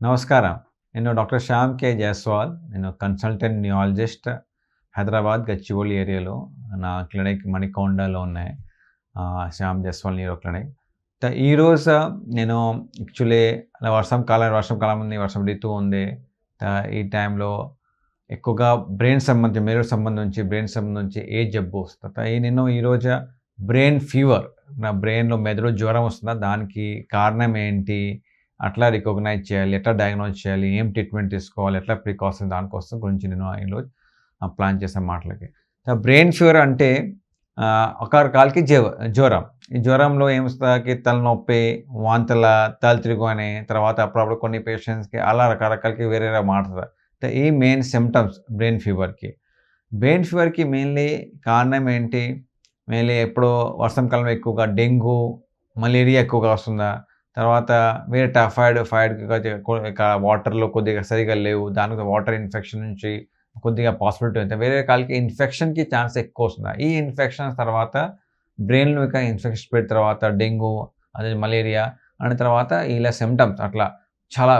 నమస్కారం. నేను డాక్టర్ శ్యామ్ కే జైస్వాల్. నేను కన్సల్టెంట్ న్యూరాలజిస్ట్. హైదరాబాద్, గచ్చిబౌలి ఏరియాలో నా క్లినిక్ మణికొండలో ఉన్నాయి. Shyam Jaiswal neuro clinic. ఈరోజు నేను యాక్చువల్లీ వర్షం కాలం ఉంది, వర్షం ఋతువు ఉంది. ఈ టైంలో ఎక్కువగా మెదడు సంబంధించి ఏ జబ్బు వస్తది. నేను ఈరోజు బ్రెయిన్ ఫీవర్, నా బ్రెయిన్‌లో మెదడు జ్వరం వస్తుందా? దానికి కారణం ఏంటి? అట్లా రికగ్నైజ్ చేయాలి, ఎట్లా డయాగ్నోజ్ చేయాలి, ఏం ట్రీట్మెంట్ తీసుకోవాలి, ఎట్లా ప్రికాషన్ దానికోసం గురించి నేను ఈరోజు ప్లాన్ చేశాను మాటలకి. బ్రెయిన్ ఫీవర్ అంటే ఒక రకాలకి జ్వరం. ఈ జ్వరంలో ఏమొస్తది, తలనొప్పి, వాంతుల, తల తిరుగు అని, తర్వాత అప్పుడప్పుడు కొన్ని పేషెంట్స్‌కి అలా రకరకాలకి వేరే మారుతది. ఈ మెయిన్ సిమ్టమ్స్ బ్రెయిన్ ఫీవర్‌కి. బ్రెయిన్ ఫీవర్‌కి మెయిన్‌లీ కారణం ఏంటి? మెయిన్‌లీ ఎప్పుడో వర్షం కాలంలో ఎక్కువగా డెంగ్యూ, మలేరియా ఎక్కువగా వస్తుందా? తర్వాత వేరే వాటర్‌లో కొద్దిగా సరిగ్గా లేవు. దానికి వాటర్ ఇన్ఫెక్షన్ నుంచి కొద్దిగా పాసిబిలిటీ ఉంది. వేరే రకాలకి ఇన్ఫెక్షన్‌కి ఛాన్స్ ఎక్కువొస్తుంది. ఈ ఇన్ఫెక్షన్స్ తర్వాత బ్రెయిన్‌లో ఇక ఇన్ఫెక్షన్ స్ప్రెడ్ తర్వాత డెంగ్యూ, అదే మలేరియా అని తర్వాత ఇలా సిమ్టమ్స్ అట్లా చాలా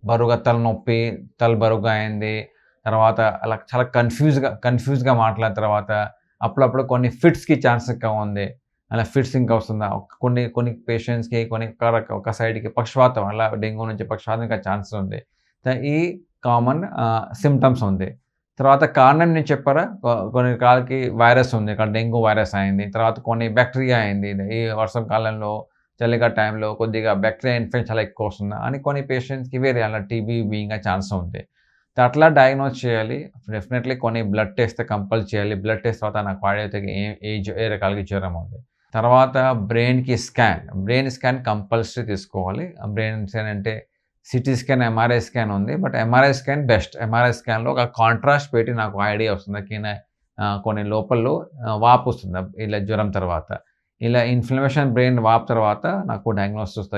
బరువుగా తలనొప్పి, తల బరువుగా అయింది. తర్వాత అలా చాలా కన్‌ఫ్యూజ్‌గా మాట్లాడిన తర్వాత అప్పుడప్పుడు కొన్ని ఫిట్స్‌కి ఛాన్స్ ఎక్కువ ఉంది. అలా ఫిట్స్ ఇంకా వస్తుందా? కొన్ని పేషెంట్స్‌కి ఒక సైడ్‌కి పక్షవాతం, అలా డెంగ్యూ నుంచి పక్షవాతంకి ఛాన్సెస్ ఉంది. ఈ కామన్ సిమ్టమ్స్ ఉంది. తర్వాత కారణం నేను చెప్పారా? కొన్ని రకాలకి వైరస్ ఉంది. ఇక్కడ డెంగ్యూ వైరస్ అయింది. తర్వాత కొన్ని బాక్టీరియా అయింది. ఈ వర్షం కాలంలో, చలిగా టైంలో కొద్దిగా బాక్టీరియా ఇన్ఫెక్షన్ చాలా ఎక్కువ వస్తుంది అని కొన్ని పేషెంట్స్‌కి వేరే అలా టీబీ ఇంకా ఛాన్స్ ఉంది. అట్లా డయాగ్నోజ్ చేయాలి. డెఫినెట్‌లీ కొన్ని బ్లడ్ టెస్ట్ కంపల్ చేయాలి. బ్లడ్ టెస్ట్ తర్వాత నాకు వాడేది ఏ రకాలకి జ్వరం ఉంది. తర్వాత బ్రెయిన్ స్కాన్ కంపల్సరీ తీసుకోవాలి. బ్రెయిన్ స్కాన్ అంటే సిటీ స్కాన్, ఎంఆర్ఐ స్కాన్ ఉంది. But MRI scan best. MRI స్కాన్‌లో ఒక కాంట్రాస్ట్ పెట్టి నాకు ఐడియా వస్తుంది. కొన్ని లోపల్లో వాపు వస్తుంది ఇలా జ్వరం తర్వాత. ఇలా ఇన్‌ఫ్లమేషన్ బ్రెయిన్ వాపు తర్వాత నాకు డయాగ్నోసిస్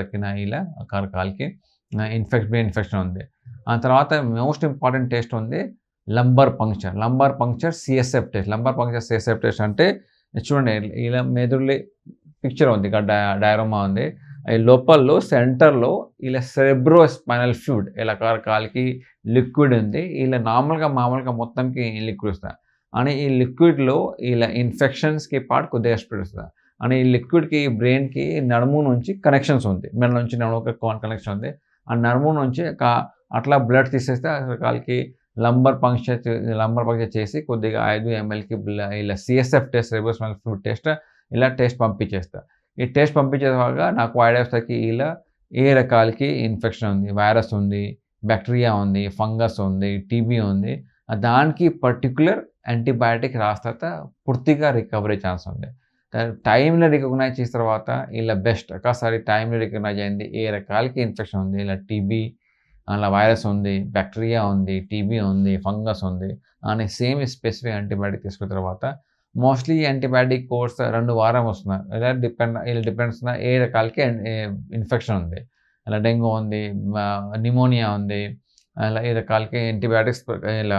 ఇలా రకరకాలకి బ్రెయిన్ ఇన్ఫెక్షన్ ఉంది. ఆ తర్వాత మోస్ట్ ఇంపార్టెంట్ టెస్ట్ ఉంది లంబర్ పంక్చర్ సిఎస్ఎఫ్ టెస్ట్ అంటే చూడండి, ఇలా మెదడులో పిక్చర్ ఉంది. ఇక్కడ డయాగ్రామా ఉంది. ఈ లోపల్లో సెంటర్‌లో ఇలా సెరెబ్రోస్పైనల్ ఫ్లూయిడ్ ఇలా రకరకాలకి లిక్విడ్ ఉంది. ఇలా మామూలుగా మొత్తంకి లిక్విడ్ వస్తది. అని ఈ లిక్విడ్‌లో ఇలా ఇన్ఫెక్షన్స్‌కి పార్ట్ కొద్దిగా స్ప్రెడ్ వస్తది. అని ఈ లిక్విడ్‌కి బ్రెయిన్‌కి నడుము నుంచి కనెక్షన్స్ ఉంది. మెడ నుంచి నడుముకి కనెక్షన్ ఉంది. ఆ నడుము నుంచి అట్లా బ్లడ్ తీసేస్తే రకరకాలకి లంబర్ పంక్చర్ చేసి కొద్దిగా 5 ఎంఎల్‌కి ఇలా CSF test, cerebrospinal fluid test, ఇలా టెస్ట్ పంపించేస్తా. ఈ టెస్ట్ పంపించేసాక నాకు ఐడియా వస్తది ఇలా ఏ రకాలకి ఇన్ఫెక్షన్ ఉంది. వైరస్ ఉంది, బాక్టీరియా ఉంది, ఫంగస్ ఉంది, టీబీ ఉంది. దానికి పర్టిక్యులర్ యాంటీబయాటిక్ రాస్తాత పూర్తిగా రికవరీ ఛాన్స్ ఉంది. టైమ్‌లో రికగ్నైజ్ చేసిన తర్వాత ఇలా బెస్ట్. ఒకసారి టైమ్‌లో రికగ్నైజ్ అయింది ఏ రకాలకి ఇన్ఫెక్షన్ ఉంది. ఇలా టీబీ, అలా వైరస్ ఉంది, బాక్టీరియా ఉంది, టీబీ ఉంది, ఫంగస్ ఉంది అని సేమ్ స్పెసిఫిక్ యాంటీబయాటిక్ తీసుకున్న తర్వాత మోస్ట్‌లీ యాంటీబయాటిక్ కోర్స్ 2 వారం వస్తుంది. డిపెండ్స్ ఏ రకాలకి ఇన్ఫెక్షన్ ఉంది. ఇలా డెంగ్యూ ఉంది, న్యూమోనియా ఉంది. అలా ఈ రకాలకి యాంటీబయాటిక్స్ ఇలా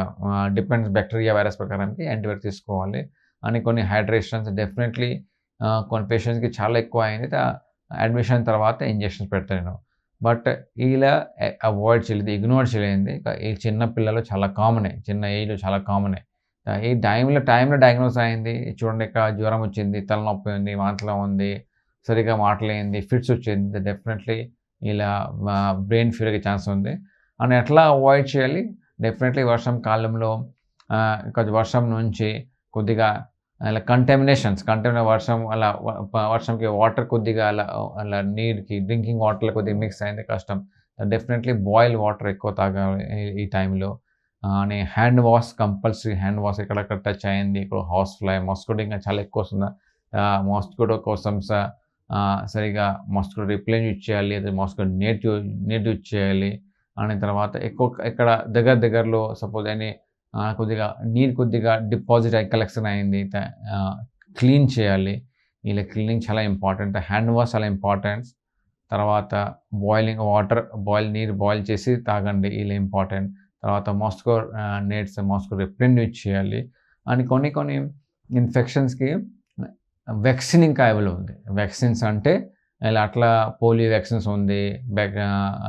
డిపెండ్స్ బాక్టీరియా, వైరస్ ప్రకారంకి యాంటీబయాటిక్స్ తీసుకోవాలి. అని కొన్ని హైడ్రేషన్స్ డెఫినెట్‌లీ కొన్ని పేషెంట్స్‌కి చాలా ఎక్కువ అయింది. అడ్మిషన్ తర్వాత ఇంజెక్షన్స్ పెడతా నేను. బట్ ఇలా అవాయిడ్ చేయలేదు, ఇగ్నోర్ చేయలేనిది ఈ చిన్న పిల్లలు చాలా కామనే. చిన్న ఏజ్‌లో చాలా కామనే. ఈ టైమ్‌లో డయాగ్నోస్ అయింది. చూడండి, జ్వరం వచ్చింది, తలనొప్పి ఉంది, వాంతులు ఉంది, సరిగ్గా మాటలేనిది, ఫిట్స్ వచ్చింది. డెఫినెట్‌లీ ఇలా బ్రెయిన్ ఫీవర్‌కి ఛాన్స్ ఉంది. అని ఎట్లా అవాయిడ్ చేయాలి? డెఫినెట్‌లీ వర్షం కాలంలో కొంచెం వర్షం నుంచి కొద్దిగా అలా వర్షంకి వాటర్ కొద్దిగా అలా నీరుకి డ్రింకింగ్ వాటర్‌లో కొద్దిగా మిక్స్ అయింది కష్టం. డెఫినెట్‌లీ బాయిల్ వాటర్ ఎక్కువ తాగాలి ఈ టైంలో. అని కంపల్సరీ హ్యాండ్ వాష్ ఎక్కడెక్కడ టచ్ అయింది. ఇప్పుడు హౌస్ ఫ్లై, మస్కిటో ఇంకా చాలా ఎక్కువ వస్తుంది. మస్కిటో కోసం సరిగ్గా మస్కిటో రిప్లెయిన్ యూజ్ చేయాలి. అదే మస్కిటో నెట్ యూజ్ చేయాలి. అని తర్వాత ఇక్కడ దగ్గరలో సపోజ్ కొద్దిగా నీరు డిపాజిట్ కలెక్షన్ అయింది. క్లీన్ చేయాలి. ఇలా క్లీనింగ్ చాలా ఇంపార్టెంట్. హ్యాండ్ వాష్ చాలా ఇంపార్టెంట్. తర్వాత నీరు బాయిల్ చేసి తాగండి. ఇలా ఇంపార్టెంట్. తర్వాత మస్కిటో రిప్లెయిన్ యూజ్ చేయాలి. అని కొన్ని ఇన్ఫెక్షన్స్‌కి వ్యాక్సిన్ ఇంకా అవైలబుల్ ఉంది. వ్యాక్సిన్స్ అంటే ఇలా అట్లా పోలియో వ్యాక్సిన్స్ ఉంది.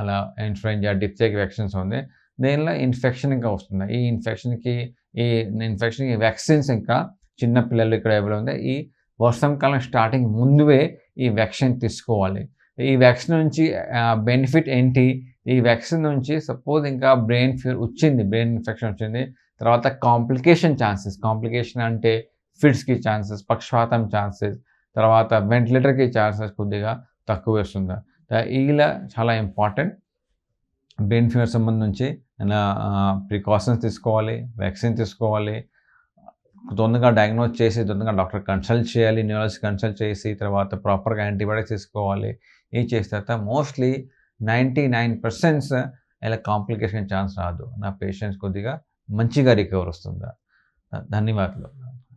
అలా ఇన్‌ఫ్లుయెంజా, డిప్తెరిక్ వ్యాక్సిన్స్ ఉంది. దీనిలో ఇన్ఫెక్షన్ ఇంకా వస్తుంది. ఈ ఇన్ఫెక్షన్‌కి వ్యాక్సిన్స్ ఇంకా చిన్న పిల్లలు ఇక్కడ ఎవరు ఉంది. ఈ వర్షాకాలం స్టార్టింగ్ ముందువే ఈ వ్యాక్సిన్ తీసుకోవాలి. ఈ వ్యాక్సిన్ నుంచి బెనిఫిట్ ఏంటి? ఈ వ్యాక్సిన్ నుంచి సపోజ్ ఇంకా బ్రెయిన్ ఇన్ఫెక్షన్ వచ్చింది. తర్వాత కాంప్లికేషన్ అంటే ఫిట్స్‌కి ఛాన్సెస్, పక్షవాతం ఛాన్సెస్, తర్వాత వెంటిలేటర్‌కి ఛాన్సెస్ కొద్దిగా తక్కువేస్తుంది. ఇలా చాలా ఇంపార్టెంట్. బ్రెయిన్ ఫీవర్ సంబంధించి ప్రికాషన్స్ తీసుకోవాలి, వ్యాక్సిన్ తీసుకోవాలి. తొందరగా డయాగ్నోస్ చేసి తొందరగా డాక్టర్ కన్సల్ట్ చేయాలి. న్యూరాలజిస్ట్ కన్సల్ట్ చేసి తర్వాత ప్రాపర్‌గా యాంటీబయాటిక్స్ తీసుకోవాలి. ఇది చేసిన తర్వాత మోస్ట్‌లీ 99% ఇలా కాంప్లికేషన్ ఛాన్స్ రాదు. నా పేషెంట్స్ కొద్దిగా మంచిగా రికవర్ వస్తుంది. ధన్యవాదాలు.